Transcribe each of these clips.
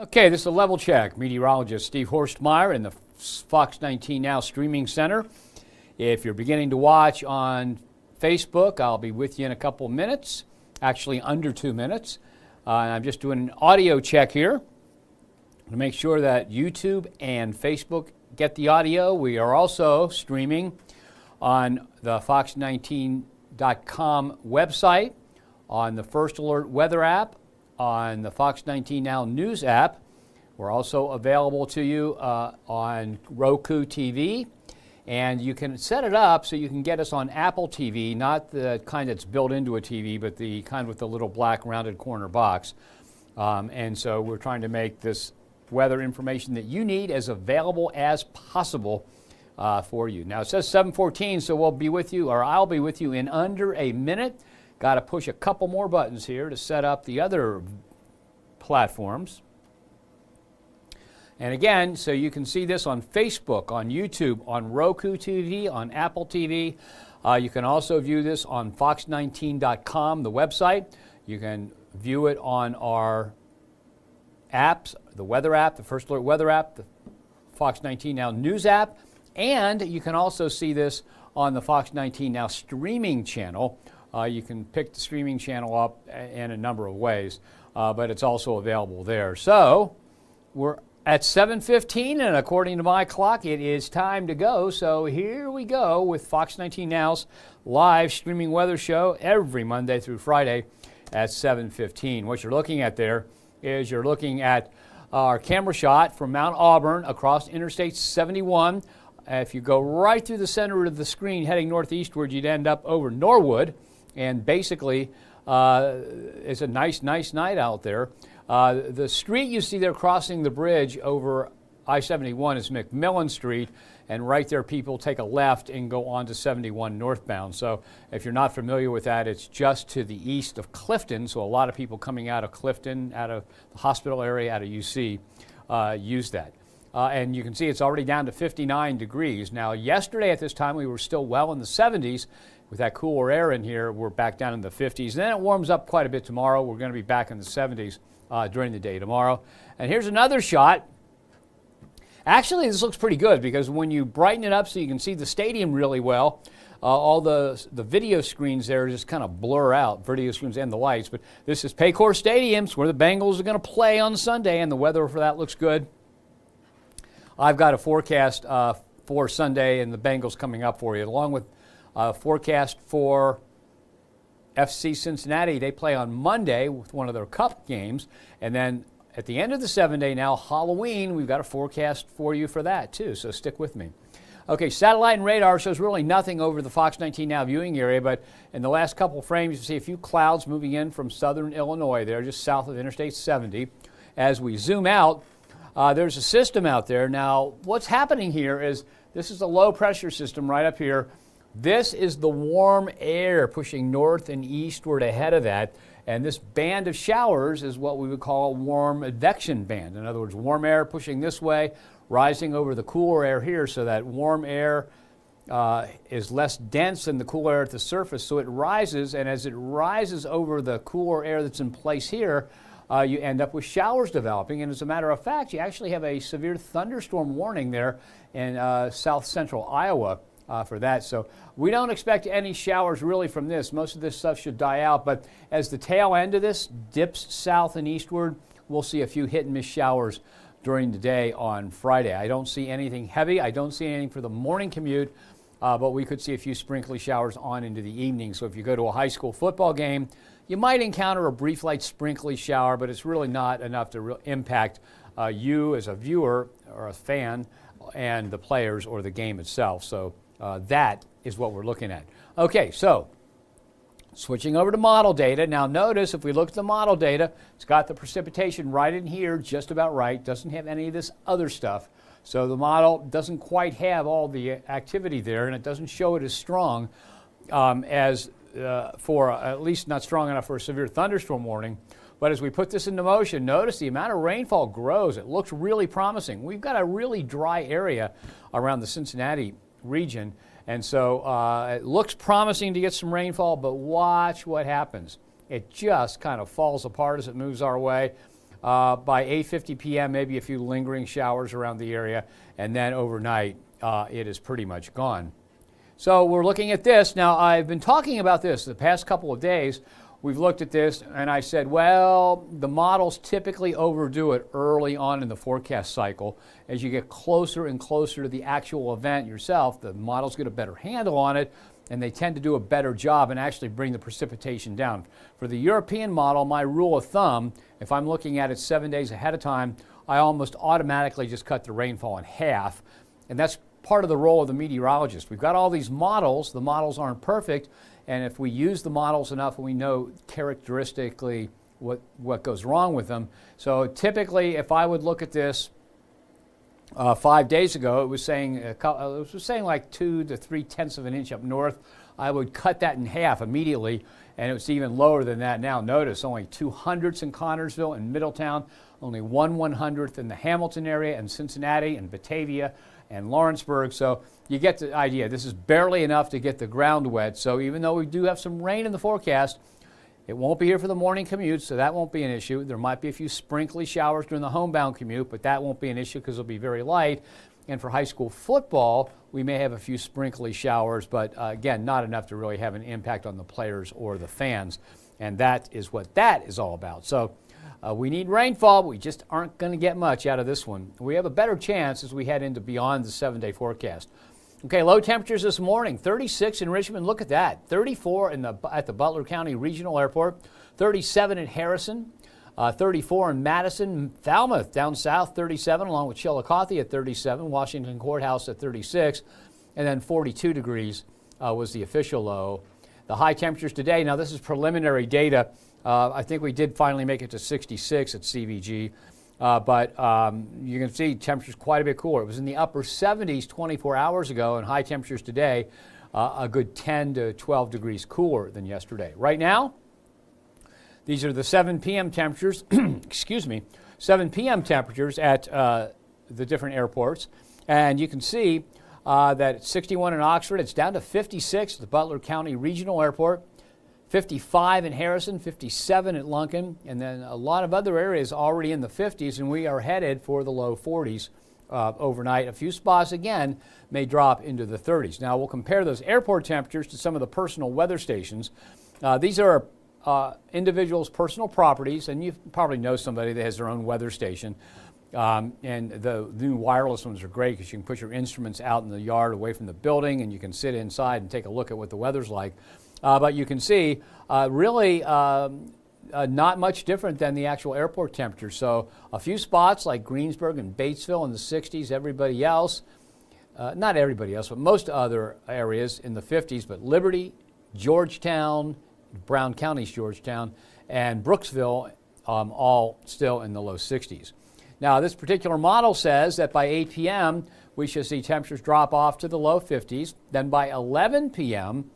Okay, this is a level check. Meteorologist Steve Horstmeyer in the Fox 19 Now Streaming Center. If you're beginning to watch on Facebook, I'll be with you in a couple of minutes, actually under 2 minutes. I'm just doing an audio check here to make sure that YouTube and Facebook get the audio. We are also streaming on the Fox19.com website, on the First Alert weather app, on the Fox 19 Now News app. We're also available to you on Roku TV, and you can set it up so you can get us on Apple TV, not the kind that's built into a TV, but the kind with the little black rounded corner box. And so we're trying to make this weather information that you need as available as possible for you. Now it says 7:14, so we'll be with you, or I'll be with you in under a minute. Got to push a couple more buttons here to set up the other platforms. And again, so you can see this on Facebook, on YouTube, on Roku TV, on Apple TV. You can also view this on Fox19.com, the website. You can view it on our apps, the weather app, the First Alert weather app, the Fox 19 Now News app, and you can also see this on the Fox 19 Now streaming channel. You can pick the streaming channel up in a number of ways, but it's also available there. So we're at 7:15, and according to my clock, it is time to go. So here we go with Fox 19 Now's live streaming weather show every Monday through Friday at 7:15. What you're looking at there is you're looking at our camera shot from Mount Auburn across Interstate 71. If you go right through the center of the screen heading northeastward, you'd end up over Norwood. And basically, it's a nice night out there. The street you see there crossing the bridge over I-71 is McMillan Street, and right there people take a left and go on to 71 northbound. So if you're not familiar with that, it's just to the east of Clifton, so a lot of people coming out of Clifton, out of the hospital area, out of UC, use that. And you can see it's already down to 59 degrees. Now, yesterday at this time, we were still well in the 70s. With that cooler air in here, we're back down in the 50s. And then it warms up quite a bit tomorrow. We're going to be back in the 70s during the day tomorrow. And here's another shot. Actually, this looks pretty good because when you brighten it up so you can see the stadium really well, all the video screens there just kind of blur out, video screens and the lights. But this is Paycor Stadium, where the Bengals are going to play on Sunday, and the weather for that looks good. I've got a forecast for Sunday and the Bengals coming up for you, along with forecast for FC Cincinnati. They play on Monday with one of their cup games. And then at the end of the 7-day now, Halloween, we've got a forecast for you for that too. So stick with me. Okay, satellite and radar shows really nothing over the Fox 19 Now viewing area, but in the last couple frames, you see a few clouds moving in from southern Illinois there, just south of Interstate 70. As we zoom out, there's a system out there. Now, what's happening here is this is a low pressure system right up here. This is the warm air pushing north and eastward ahead of that, and this band of showers is what we would call a warm advection band. In other words, warm air pushing this way, rising over the cooler air here, so that warm air is less dense than the cooler air at the surface, so it rises, and as it rises over the cooler air that's in place here, you end up with showers developing. And as a matter of fact, you actually have a severe thunderstorm warning there in south central Iowa for that. So we don't expect any showers really from this. Most of this stuff should die out, but as the tail end of this dips south and eastward, we'll see a few hit and miss showers during the day on Friday. I don't see anything heavy. I don't see anything for the morning commute, but we could see a few sprinkly showers on into the evening. So if you go to a high school football game, you might encounter a brief light sprinkly shower, but it's really not enough to impact you as a viewer or a fan and the players or the game itself. So that is what we're looking at. Okay, so switching over to model data. Now notice if we look at the model data, it's got the precipitation right in here, just about right. Doesn't have any of this other stuff. So the model doesn't quite have all the activity there, and it doesn't show it as strong as at least not strong enough for a severe thunderstorm warning. But as we put this into motion, notice the amount of rainfall grows. It looks really promising. We've got a really dry area around the Cincinnati region, and so it looks promising to get some rainfall, but watch what happens. It just kind of falls apart as it moves our way. By 8:50 p.m., maybe a few lingering showers around the area, and then overnight, it is pretty much gone. So we're looking at this. Now, I've been talking about this the past couple of days. We've looked at this, and I said, well, the models typically overdo it early on in the forecast cycle. As you get closer and closer to the actual event yourself, the models get a better handle on it, and they tend to do a better job and actually bring the precipitation down. For the European model, my rule of thumb, if I'm looking at it 7 days ahead of time, I almost automatically just cut the rainfall in half, and that's part of the role of the meteorologist. We've got all these models. The models aren't perfect, and if we use the models enough, we know characteristically what goes wrong with them. So typically, if I would look at this 5 days ago, it was saying like 2 to 3/10 of an inch up north. I would cut that in half immediately, and it's even lower than that now. Notice only 200ths in Connersville and Middletown, only 1/100th in the Hamilton area and Cincinnati and Batavia and Lawrenceburg. So you get the idea. This is barely enough to get the ground wet. So even though we do have some rain in the forecast, it won't be here for the morning commute, so that won't be an issue. There might be a few sprinkly showers during the homebound commute, but that won't be an issue because it'll be very light. And for high school football, we may have a few sprinkly showers, but again, not enough to really have an impact on the players or the fans. And that is what that is all about. So we need rainfall, but we just aren't going to get much out of this one. We have a better chance as we head into beyond the 7-day forecast. Okay, low temperatures this morning, 36 in Richmond. Look at that, 34 at the Butler County Regional Airport, 37 in Harrison, 34 in Madison, Falmouth down south, 37, along with Chillicothe at 37, Washington Courthouse at 36, and then 42 degrees was the official low. The high temperatures today, now this is preliminary data. I think we did finally make it to 66 at CVG. But you can see temperatures quite a bit cooler. It was in the upper 70s 24 hours ago, and high temperatures today a good 10 to 12 degrees cooler than yesterday. Right now, these are the 7 p.m. temperatures, excuse me, 7 p.m. temperatures at the different airports. And you can see that it's 61 in Oxford. It's down to 56 at the Butler County Regional Airport. 55 in Harrison, 57 at Lunken, and then a lot of other areas already in the 50s, and we are headed for the low 40s overnight. A few spots, again, may drop into the 30s. Now, we'll compare those airport temperatures to some of the personal weather stations. These are individuals' personal properties, and you probably know somebody that has their own weather station. And the new wireless ones are great because you can put your instruments out in the yard away from the building, and you can sit inside and take a look at what the weather's like. But you can see really not much different than the actual airport temperature. So a few spots like Greensburg and Batesville in the 60s, everybody else, not everybody else, but most other areas in the 50s, but Liberty, Georgetown, Brown County's Georgetown, and Brooksville all still in the low 60s. Now this particular model says that by 8 p.m. we should see temperatures drop off to the low 50s. Then by 11 p.m.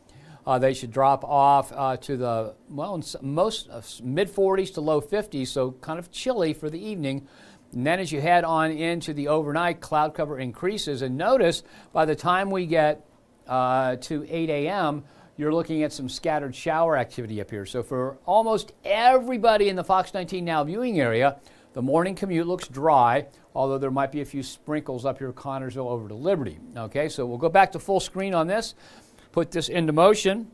They should drop off to the, well, most mid-40s to low 50s, so kind of chilly for the evening. And then as you head on into the overnight, cloud cover increases. And notice by the time we get to 8 a.m., you're looking at some scattered shower activity up here. So for almost everybody in the Fox 19 Now viewing area, the morning commute looks dry, although there might be a few sprinkles up here, Connersville over to Liberty. Okay, so we'll go back to full screen on this. Put this into motion,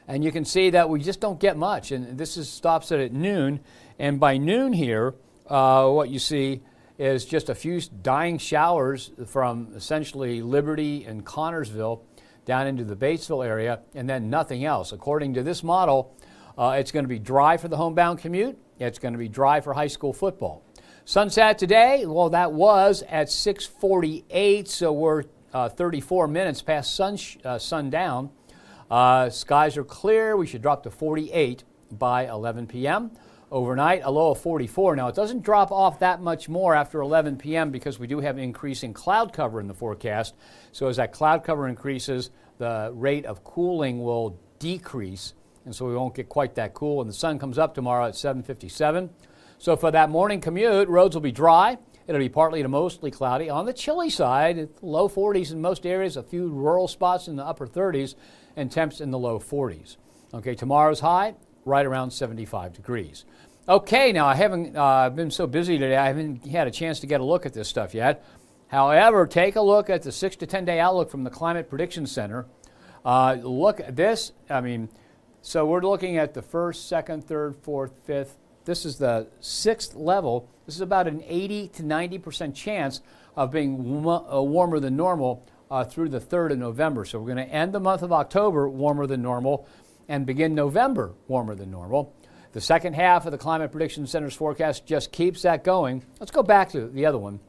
and you can see that we just don't get much, and this stops it at noon, and by noon here what you see is just a few dying showers from essentially Liberty and Connersville down into the Batesville area, and then nothing else. According to this model, it's going to be dry for the homebound commute. It's going to be dry for high school football. Sunset today, well, that was at 6:48, so we're 34 minutes past sundown. Skies are clear. We should drop to 48 by 11 p.m. Overnight, a low of 44. Now, it doesn't drop off that much more after 11 p.m. because we do have increasing cloud cover in the forecast. So as that cloud cover increases, the rate of cooling will decrease, and so we won't get quite that cool. And the sun comes up tomorrow at 7:57. So for that morning commute, roads will be dry. It'll be partly to mostly cloudy. On the chilly side, low 40s in most areas, a few rural spots in the upper 30s, and temps in the low 40s. Okay, tomorrow's high, right around 75 degrees. Okay, now I haven't been so busy today, I haven't had a chance to get a look at this stuff yet. However, take a look at the 6 to 10 day outlook from the Climate Prediction Center. Look at this. I mean, so we're looking at the first, second, third, fourth, fifth. This is the 6th level. This is about an 80 to 90% chance of being warmer than normal through the 3rd of November. So we're going to end the month of October warmer than normal and begin November warmer than normal. The second half of the Climate Prediction Center's forecast just keeps that going. Let's go back to the other one.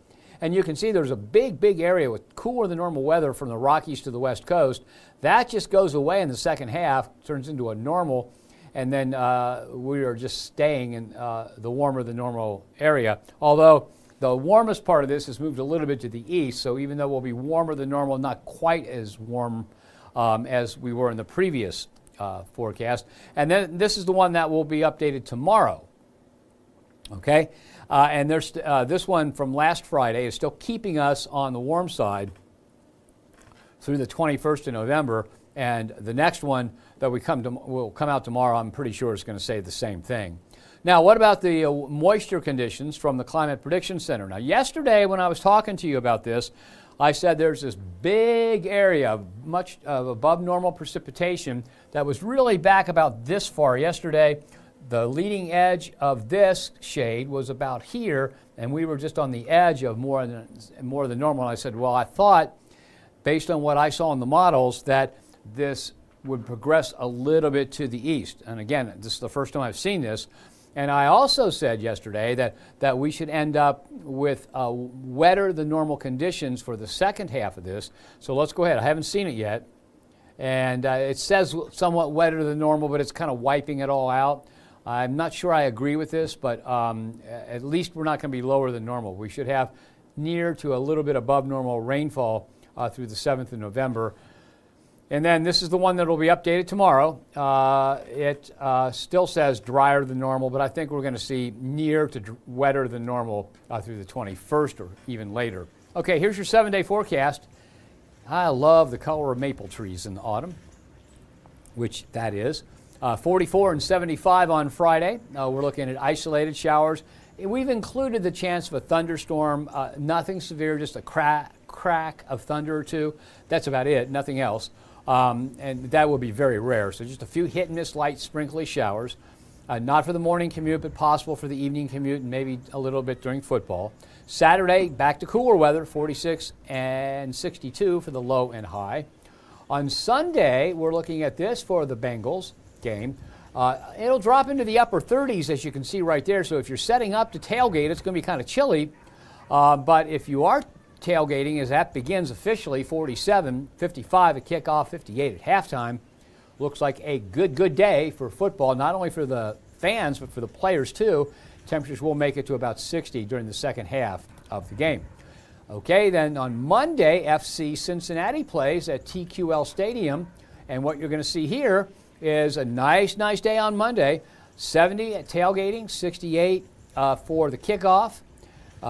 And you can see there's a big area with cooler than normal weather from the Rockies to the West Coast. That just goes away in the second half, turns into a normal, and then we are just staying in the warmer than normal area. Although the warmest part of this has moved a little bit to the east, so even though we'll be warmer than normal, not quite as warm as we were in the previous forecast. And then this is the one that will be updated tomorrow. Okay, and there's this one from last Friday is still keeping us on the warm side through the 21st of November, and the next one that will come out tomorrow, I'm pretty sure is going to say the same thing. Now, what about the moisture conditions from the Climate Prediction Center? Now, yesterday when I was talking to you about this, I said there's this big area of much above normal precipitation that was really back about this far yesterday. The leading edge of this shade was about here, and we were just on the edge of more than normal. And I said, well, I thought, based on what I saw in the models, that this would progress a little bit to the east. And again, this is the first time I've seen this. And I also said yesterday that we should end up with wetter than normal conditions for the second half of this. So let's go ahead. I haven't seen it yet. And it says somewhat wetter than normal, but it's kind of wiping it all out. I'm not sure I agree with this, but at least we're not going to be lower than normal. We should have near to a little bit above normal rainfall through the 7th of November. And then this is the one that will be updated tomorrow. It still says drier than normal, but I think we're going to see near to wetter than normal through the 21st or even later. Okay, here's your 7-day forecast. I love the color of maple trees in the autumn, which that is. 44 and 75 on Friday. We're looking at isolated showers. We've included the chance of a thunderstorm, nothing severe, just a crack of thunder or two. That's about it, nothing else. And that will be very rare. So just a few hit and miss light sprinkly showers. Not for the morning commute, but possible for the evening commute and maybe a little bit during football. Saturday, back to cooler weather, 46 and 62 for the low and high. On Sunday, we're looking at this for the Bengals game. It'll drop into the upper 30s, as you can see right there. So if you're setting up to tailgate, it's going to be kind of chilly. But if you are tailgating, as that begins officially, 47, 55 at kickoff, 58 at halftime. Looks like a good day for football, not only for the fans, but for the players too. Temperatures will make it to about 60 during the second half of the game. Okay, then on Monday, FC Cincinnati plays at TQL Stadium. And what you're going to see here is a nice day on Monday. 70 at tailgating, 68 for the kickoff,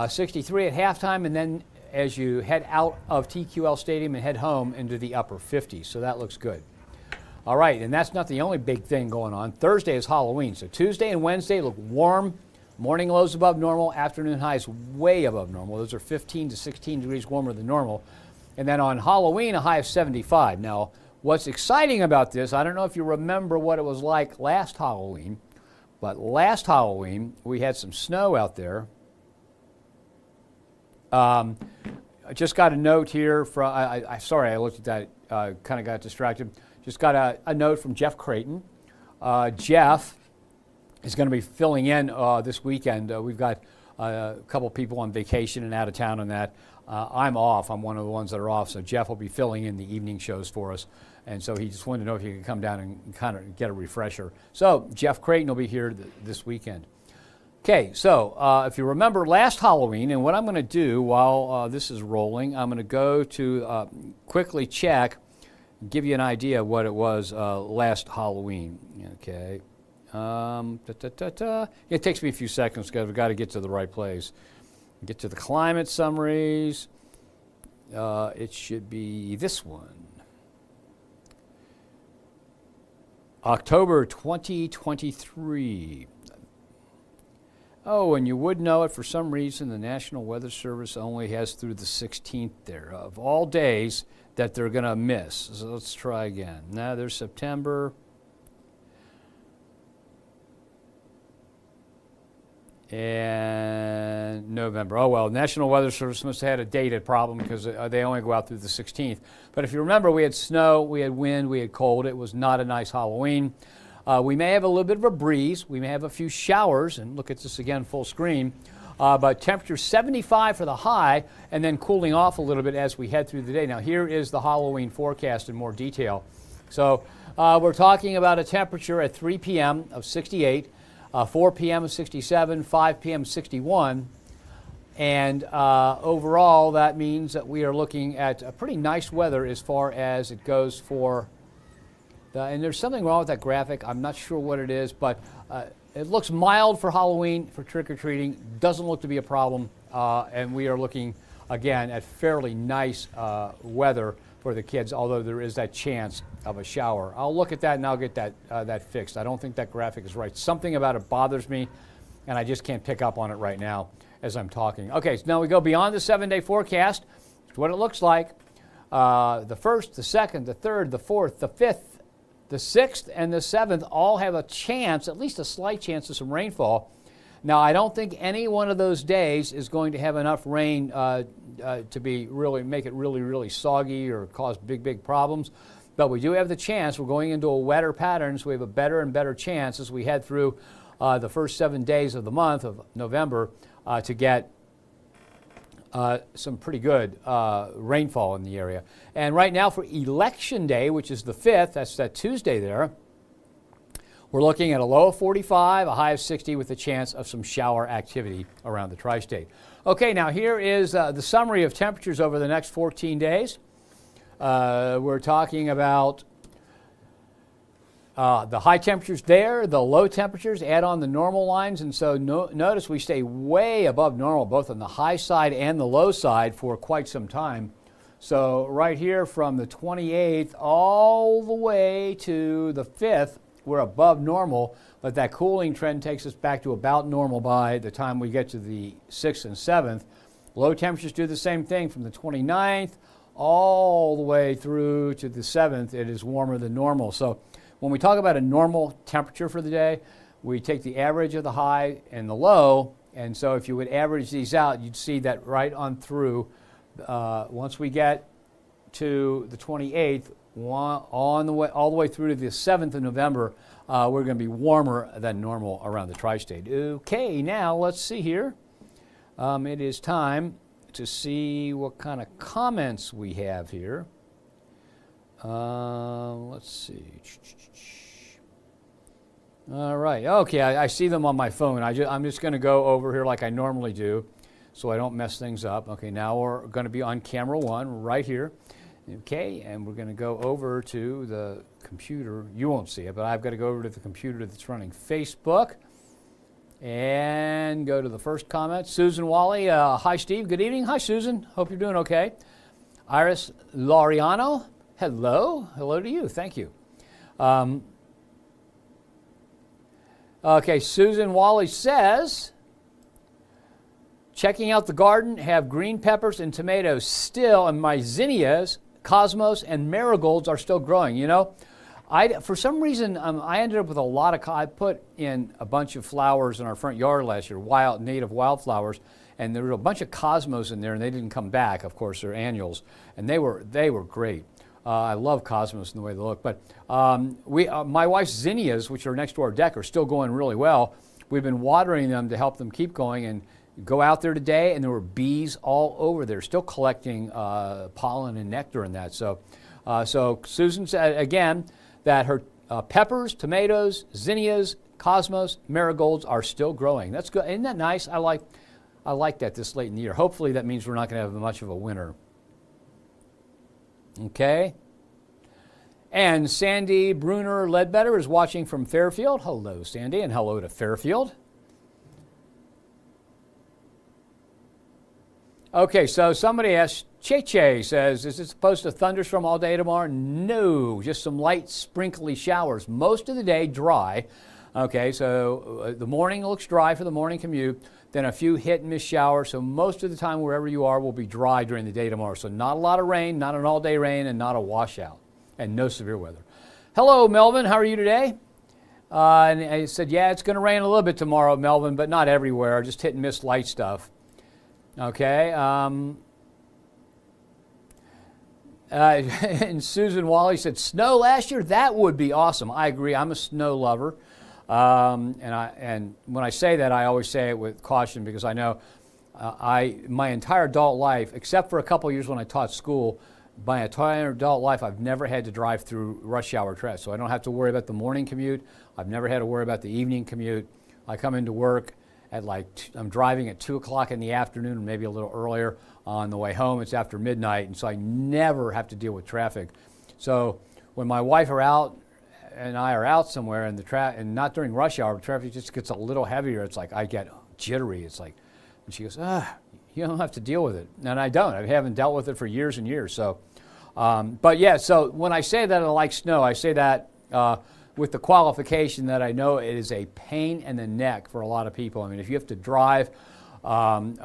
63 at halftime, and then as you head out of TQL Stadium and head home into the upper 50s. So that looks good. All right, and that's not the only big thing going on. Thursday is Halloween. So Tuesday and Wednesday look warm. Morning lows above normal, afternoon highs way above normal. Those are 15 to 16 degrees warmer than normal. And then on Halloween, a high of 75. Now, what's exciting about this, I don't know if you remember what it was like last Halloween, but last Halloween, we had some snow out there. I just got a note here from, sorry, I looked at that, kind of got distracted. Just got a note from Jeff Creighton. Jeff is going to be filling in this weekend. We've got a couple people on vacation and out of town on that. I'm off. I'm one of the ones that are off, so Jeff will be filling in the evening shows for us. And so he just wanted to know if he could come down and kind of get a refresher. So Jeff Creighton will be here this weekend. Okay, so if you remember last Halloween, and what I'm going to do while this is rolling, I'm going to go to quickly check, give you an idea of what it was last Halloween. Okay. It takes me a few seconds because we've got to get to the right place. Get to the climate summaries. It should be this one. October 2023. Oh, and you would know it, for some reason, the National Weather Service only has through the 16th there of all days that they're going to miss. So let's try again. Now there's September. And November. Oh, well, National Weather Service must have had a dated problem because they only go out through the 16th. But if you remember, we had snow, we had wind, we had cold. It was not a nice Halloween. We may have a little bit of a breeze. We may have a few showers, and look at this again, full screen. But temperature 75 for the high, and then cooling off a little bit as we head through the day. Now, here is the Halloween forecast in more detail. So we're talking about a temperature at 3 p.m. of 68, 4 p.m. of 67, 5 p.m. 61. And overall, that means that we are looking at a pretty nice weather as far as it goes for and there's something wrong with that graphic. I'm not sure what it is, but it looks mild for Halloween, for trick-or-treating. Doesn't look to be a problem. And we are looking, again, at fairly nice weather for the kids, although there is that chance of a shower. I'll look at that and I'll get that fixed. I don't think that graphic is right. Something about it bothers me, and I just can't pick up on it right now as I'm talking. Okay, so now we go beyond the 7-day forecast. It's what it looks like. The 1st, the 2nd, the 3rd, the 4th, the 5th, the 6th and the 7th all have a chance, at least a slight chance of some rainfall. Now, I don't think any one of those days is going to have enough rain to make it really soggy or cause big problems. But we do have the chance. We're going into a wetter pattern, so we have a better and better chance as we head through the first 7 days of the month of November to get some pretty good rainfall in the area. And right now for Election Day, which is the 5th, that's that Tuesday there, we're looking at a low of 45, a high of 60 with a chance of some shower activity around the tri-state. Okay, now here is the summary of temperatures over the next 14 days. We're talking about the high temperatures there, the low temperatures, add on the normal lines, and so notice we stay way above normal, both on the high side and the low side for quite some time. So right here from the 28th all the way to the 5th, we're above normal, but that cooling trend takes us back to about normal by the time we get to the 6th and 7th. Low temperatures do the same thing from the 29th all the way through to the 7th. It is warmer than normal. So when we talk about a normal temperature for the day, we take the average of the high and the low, and so if you would average these out, you'd see that right on through, once we get to the 28th, all the way through to the 7th of November, we're going to be warmer than normal around the tri-state. Okay, now let's see here. It is time to see what kind of comments we have here. Let's see. All right. Okay, I see them on my phone. I'm just going to go over here like I normally do so I don't mess things up. Okay, now we're going to be on camera 1 right here. Okay, and we're going to go over to the computer. You won't see it, but I've got to go over to the computer that's running Facebook and go to the first comment. Susan Wally, hi Steve, good evening. Hi Susan, hope you're doing okay. Iris Laureano, hello to you, thank you. Okay, Susan Wally says, checking out the garden, have green peppers and tomatoes still, and my zinnias, cosmos, and marigolds are still growing. You know, for some reason, I ended up with a lot of, I put in a bunch of flowers in our front yard last year, native wildflowers, and there were a bunch of cosmos in there, and they didn't come back. Of course, they're annuals, and they were great. I love cosmos and the way they look. But my wife's zinnias, which are next to our deck, are still going really well. We've been watering them to help them keep going, and go out there today, and there were bees all over there, still collecting pollen and nectar and that. So Susan said again that her peppers, tomatoes, zinnias, cosmos, marigolds are still growing. That's good. Isn't that nice? I like that this late in the year. Hopefully that means we're not going to have much of a winter. Okay. And Sandy Bruner Ledbetter is watching from Fairfield. Hello, Sandy, and hello to Fairfield. Okay, so somebody asked, Che says, is it supposed to thunderstorm all day tomorrow? No, just some light sprinkly showers. Most of the day dry. Okay, so the morning looks dry for the morning commute, then a few hit and miss showers. So most of the time, wherever you are, will be dry during the day tomorrow. So not a lot of rain, not an all-day rain, and not a washout, and no severe weather. Hello, Melvin. How are you today? And I said, yeah, it's going to rain a little bit tomorrow, Melvin, but not everywhere. Just hit and miss light stuff. Okay. And Susan Wally said, snow last year? That would be awesome. I agree. I'm a snow lover. And when I say that, I always say it with caution because I know my entire adult life, except for a couple years when I taught school, my entire adult life, I've never had to drive through rush hour traffic. So I don't have to worry about the morning commute. I've never had to worry about the evening commute. I come into work at I'm driving at 2 o'clock in the afternoon, maybe a little earlier. On the way home, it's after midnight, and so I never have to deal with traffic. So when my wife are out and I are out somewhere and and not during rush hour, traffic just gets a little heavier. It's like I get jittery. It's like, and she goes, you don't have to deal with it. And I don't. I haven't dealt with it for years and years. So, but yeah, so when I say that I like snow, I say that with the qualification that I know it is a pain in the neck for a lot of people. I mean, if you have to drive on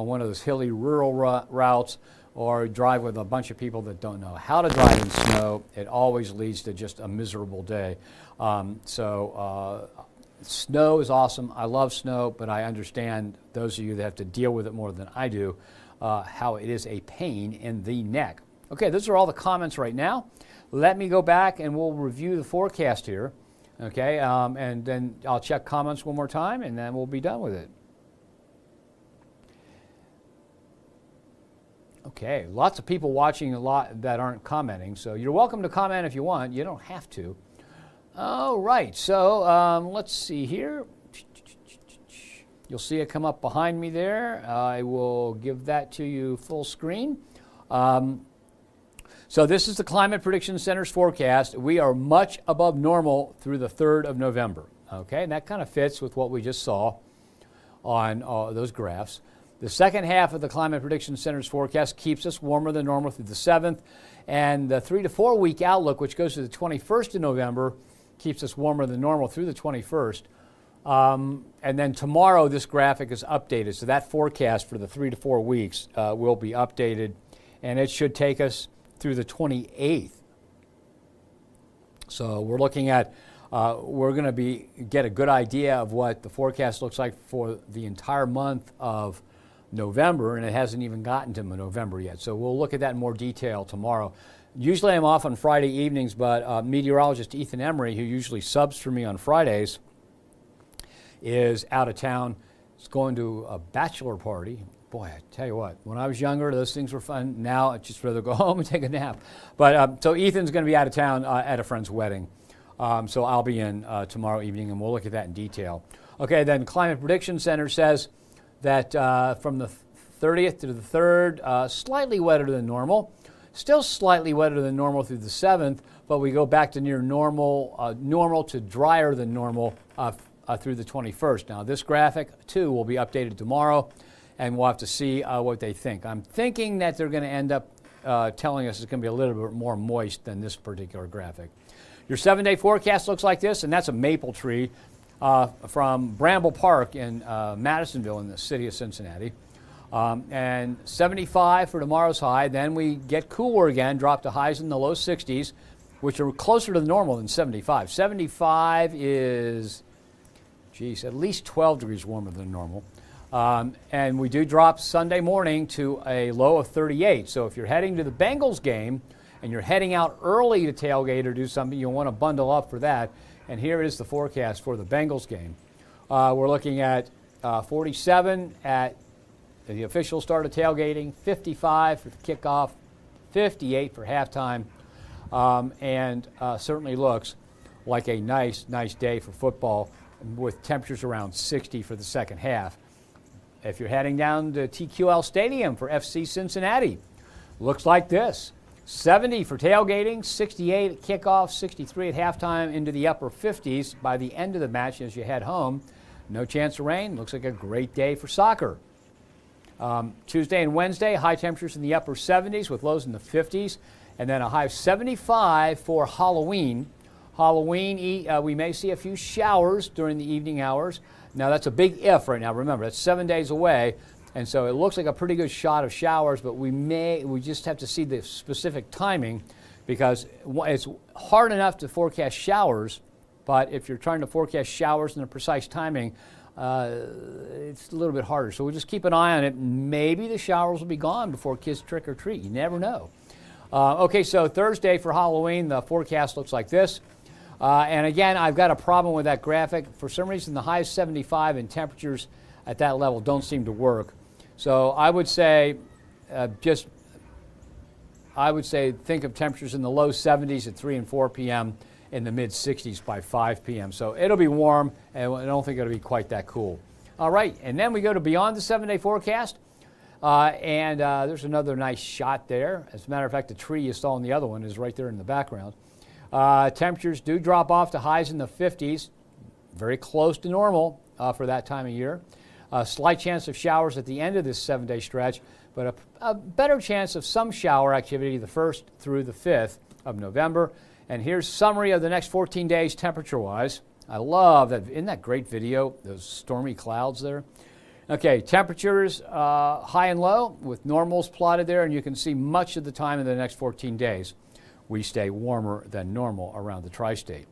one of those hilly rural routes or drive with a bunch of people that don't know how to drive in snow, it always leads to just a miserable day. Snow is awesome. I love snow, but I understand those of you that have to deal with it more than I do, how it is a pain in the neck. Okay, those are all the comments right now. Let me go back and we'll review the forecast here. Okay, and then I'll check comments one more time and then we'll be done with it. Okay, lots of people watching a lot that aren't commenting, so you're welcome to comment if you want. You don't have to. All right, so let's see here. You'll see it come up behind me there. I will give that to you full screen. So this is the Climate Prediction Center's forecast. We are much above normal through the 3rd of November. Okay, and that kind of fits with what we just saw on those graphs. The second half of the Climate Prediction Center's forecast keeps us warmer than normal through the 7th, and the 3 to 4 week outlook, which goes to the 21st of November, keeps us warmer than normal through the 21st. And then tomorrow this graphic is updated, so that forecast for the 3 to 4 weeks will be updated, and it should take us through the 28th. So we're looking at, we're going to get a good idea of what the forecast looks like for the entire month of November, and it hasn't even gotten to November yet. So we'll look at that in more detail tomorrow. Usually I'm off on Friday evenings, but meteorologist Ethan Emery, who usually subs for me on Fridays, is out of town. He's going to a bachelor party. Boy, I tell you what, when I was younger, those things were fun. Now I'd just rather go home and take a nap. But so Ethan's going to be out of town at a friend's wedding. So I'll be in tomorrow evening, and we'll look at that in detail. Okay, then Climate Prediction Center says that from the 30th to the 3rd, slightly wetter than normal. Still slightly wetter than normal through the 7th, but we go back to near normal, normal to drier than normal through the 21st. Now, this graphic, too, will be updated tomorrow, and we'll have to see what they think. I'm thinking that they're going to end up telling us it's going to be a little bit more moist than this particular graphic. Your 7-day forecast looks like this, and that's a maple tree from Bramble Park in Madisonville in the city of Cincinnati. And 75 for tomorrow's high. Then we get cooler again, drop to highs in the low 60s, which are closer to the normal than 75. 75 is, geez, at least 12 degrees warmer than normal. And we do drop Sunday morning to a low of 38. So if you're heading to the Bengals game and you're heading out early to tailgate or do something, you'll want to bundle up for that. And here is the forecast for the Bengals game. We're looking at 47 at the official start of tailgating, 55 for the kickoff, 58 for halftime, and certainly looks like a nice day for football with temperatures around 60 for the second half. If you're heading down to TQL Stadium for FC Cincinnati, looks like this. 70 for tailgating, 68 at kickoff, 63 at halftime, into the upper 50s by the end of the match as you head home. No chance of rain. Looks like a great day for soccer. Tuesday and Wednesday, high temperatures in the upper 70s with lows in the 50s, and then a high of 75 for Halloween Halloween, we may see a few showers during the evening hours. Now, that's a big if right now. Remember, that's 7 days away. And so it looks like a pretty good shot of showers, but we just have to see the specific timing, because it's hard enough to forecast showers, but if you're trying to forecast showers in a precise timing, it's a little bit harder. So we'll just keep an eye on it. Maybe the showers will be gone before kids trick or treat. You never know. Okay, so Thursday for Halloween, the forecast looks like this. And again, I've got a problem with that graphic. For some reason, the high is 75 and temperatures at that level don't seem to work. So I would say think of temperatures in the low 70s at 3 and 4 p.m., in the mid 60s by 5 p.m. So it'll be warm, and I don't think it'll be quite that cool. All right, and then we go to beyond the 7-day forecast, and there's another nice shot there. As a matter of fact, the tree you saw in the other one is right there in the background. Temperatures do drop off to highs in the 50s, very close to normal for that time of year. A slight chance of showers at the end of this 7-day stretch, but a better chance of some shower activity the 1st through the 5th of November. And here's a summary of the next 14 days temperature-wise. I love that. Isn't that great video, those stormy clouds there? Okay, temperatures high and low with normals plotted there, and you can see much of the time in the next 14 days we stay warmer than normal around the tri-state.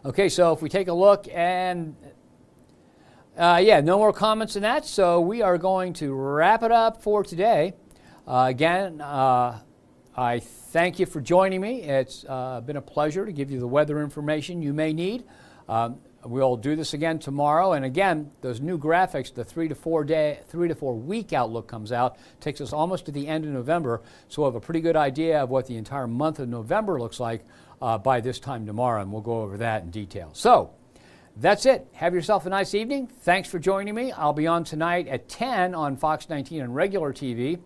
Okay, so if we take a look, and no more comments on that, so we are going to wrap it up for today. Again, I thank you for joining me. It's been a pleasure to give you the weather information you may need. We'll do this again tomorrow. And again, those new graphics, the 3 to 4 week outlook comes out, takes us almost to the end of November. So we'll have a pretty good idea of what the entire month of November looks like by this time tomorrow. And we'll go over that in detail. So that's it. Have yourself a nice evening. Thanks for joining me. I'll be on tonight at 10 on Fox 19 and regular TV.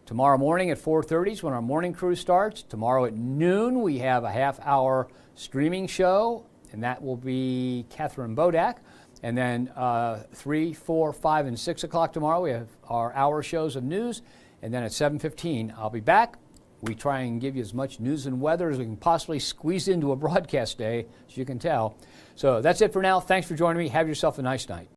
Tomorrow morning at 4:30 is when our morning crew starts. Tomorrow at noon, we have a half-hour streaming show, and that will be Catherine Bodak. And then 3, 4, 5, and 6 o'clock tomorrow, we have our hour shows of news. And then at 7:15, I'll be back. We try and give you as much news and weather as we can possibly squeeze into a broadcast day, as you can tell. So that's it for now. Thanks for joining me. Have yourself a nice night.